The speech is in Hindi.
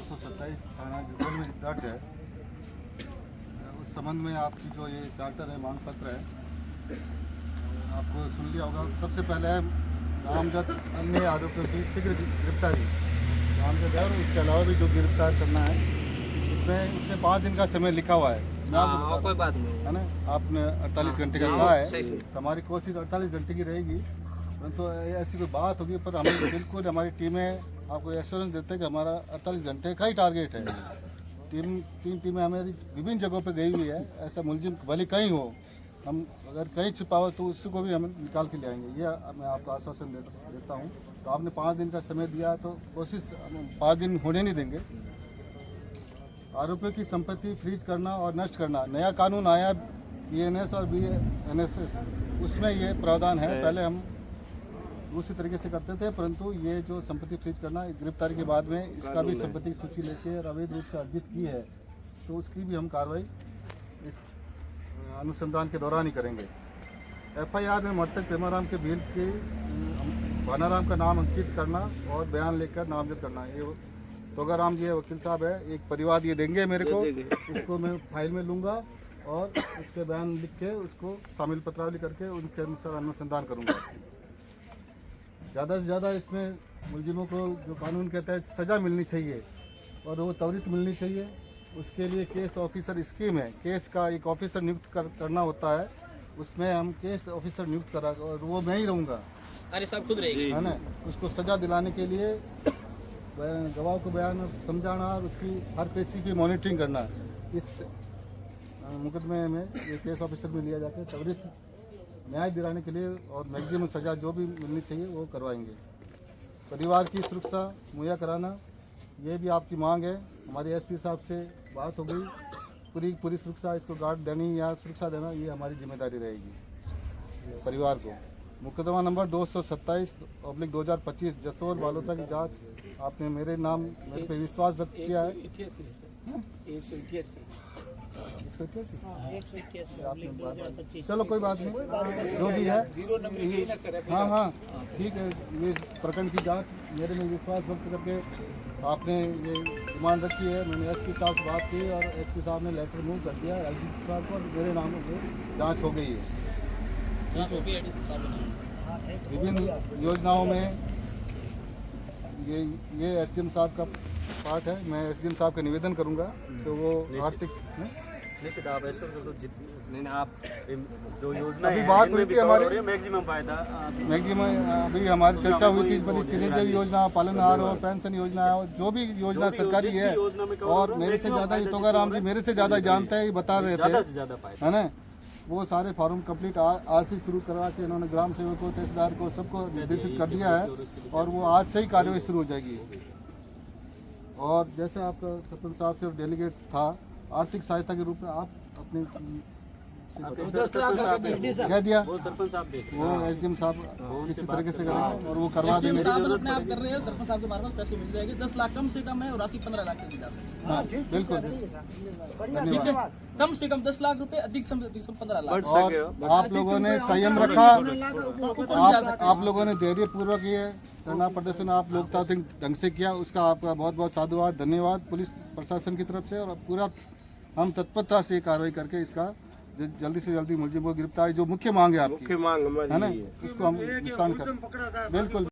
227 थाना जसोल में दर्ज है। उस संबंध में आपकी जो ये चार्टर है, मांग पत्र है, आपको सुन लिया होगा। सबसे पहले है नामजद अन्य आरोपियों की शीघ्र गिरफ्तारी। नामजद है और इसके अलावा भी जो गिरफ्तार करना है, इसमें 5 दिन का समय लिखा हुआ है। कोई बात नहीं है ना, आपने 48 घंटे का कहा है, तो हमारी कोशिश 48 घंटे की रहेगी। परंतु ऐसी कोई बात होगी, पर हम बिल्कुल हमारी टीमें आपको एश्योरेंस देते हैं कि हमारा 48 घंटे का ही टारगेट है। 3 टीमें हमारी विभिन्न जगहों पे गई हुई है। ऐसा मुलजिम भले कहीं हो, हम अगर कहीं छिपा हो तो उसको भी हम निकाल के ले आएंगे। ये मैं आपको आश्वासन देता हूँ। तो आपने 5 दिन का समय दिया, तो कोशिश 5 दिन होने नहीं देंगे। आरोपियों की संपत्ति फ्रीज करना और नष्ट करना, नया कानून आया BNS और BNSS, उसमें ये प्रावधान है। पहले हम दूसरी तरीके से करते थे, परंतु ये जो संपत्ति फ्रीज करना, गिरफ्तारी के बाद में इसका भी संपत्ति की सूची लेके और अवैध रूप से अर्जित की है, तो उसकी भी हम कार्रवाई इस अनुसंधान के दौरान ही करेंगे। FIR में मृतक प्रेमाराम के भील के भानाराम का नाम अंकित करना और बयान लेकर नामजद करना। ये तोगाराम जी वकील साहब है, एक परिवार ये देंगे मेरे को, इसको मैं फाइल में लूँगा और उसके बयान लिख के उसको शामिल पत्रावली करके उनके अनुसार अनुसंधान करूँगा। ज़्यादा से ज़्यादा इसमें मुलजिमों को जो कानून कहता है सज़ा मिलनी चाहिए और वो त्वरित मिलनी चाहिए। उसके लिए केस ऑफिसर स्कीम है, केस का एक ऑफिसर नियुक्त करना होता है, उसमें हम केस ऑफिसर नियुक्त करा और वो मैं ही रहूँगा। अरे सब खुद रहेगी, है ना। उसको सज़ा दिलाने के लिए गवाह को बयान समझाना और उसकी हर पेशी की मॉनिटरिंग करना। इस मुकदमे में ये केस ऑफिसर में लिया जाकर त्वरित न्याय दिलाने के लिए और मैक्सिमम सज़ा जो भी मिलनी चाहिए वो करवाएंगे। परिवार की सुरक्षा मुहैया कराना, ये भी आपकी मांग है। हमारे SP साहब से बात हो गई, पूरी सुरक्षा इसको गार्ड देनी या सुरक्षा देना, ये हमारी जिम्मेदारी रहेगी परिवार को। मुकदमा नंबर 227/2025 जसोल बालोतरा की जांच आपने मेरे पे विश्वास व्यक्त किया है। 188 चलो कोई बात नहीं, जो भी है। हाँ ठीक है। ये प्रकरण की जांच मेरे में विश्वास व्यक्त करके आपने ये डिमांड रखी है। मैंने SP साहब से बात की और SP साहब ने लेटर मूव कर दिया IGP साहब को, मेरे नामों से जाँच हो गई है। विभिन्न योजनाओं में ये SDM साहब का पार्ट है। मैं SDM साहब का निवेदन करूंगा तो वो आर्थिक निश्चित आप ऐसे आप जो योजना अभी बात हुई थी हमारी मैक्सिमम फायदा अभी हमारी चर्चा हुई थी बड़ी चिरंजीवी योजना, पालनहार और पेंशन योजना और जो भी योजना सरकारी है। और मेरे से ज़्यादा तोगाराम जी मेरे से ज़्यादा जानते हैं, बता रहे थे, है ना। वो सारे फॉर्म कंप्लीट आज से शुरू करवा के इन्होंने ग्राम सेवकों, तहसीलदार को सबको निर्देशित कर दिया है और वो आज से ही कार्रवाई शुरू हो जाएगी। और जैसे आपका सरपंच साहब से डेलीगेट था, आर्थिक सहायता के रूप में आप अपने कह दिया वो SDM साहब किसी तरीके से करेंगे और वो करवा देंगे। अपने आप कर रहे हैं, सरपंच साहब के मार्फत पैसे मिल जाएंगे। 10 लाख कम से कम है और राशि 15 लाख तक दी जा सकती है। हाँ बिल्कुल, धन्यवाद। कम से कम 10 लाख रुपए, अधिक से अधिक 15 लाख। और आप लोगों ने संयम रखा, आप लोगों ने धैर्य पूर्वक ये धरना प्रदर्शन आप लोकतांत्रिक ढंग से किया, उसका आपका बहुत बहुत साधुवाद, धन्यवाद पुलिस प्रशासन की तरफ से। और पूरा हम तत्परता से कार्रवाई करके इसका जल्दी से जल्दी मुलजिम को गिरफ्तारी, जो मुख्य मांग है आपकी, है ना, उसको हम निष्पादन करें। बिल्कुल।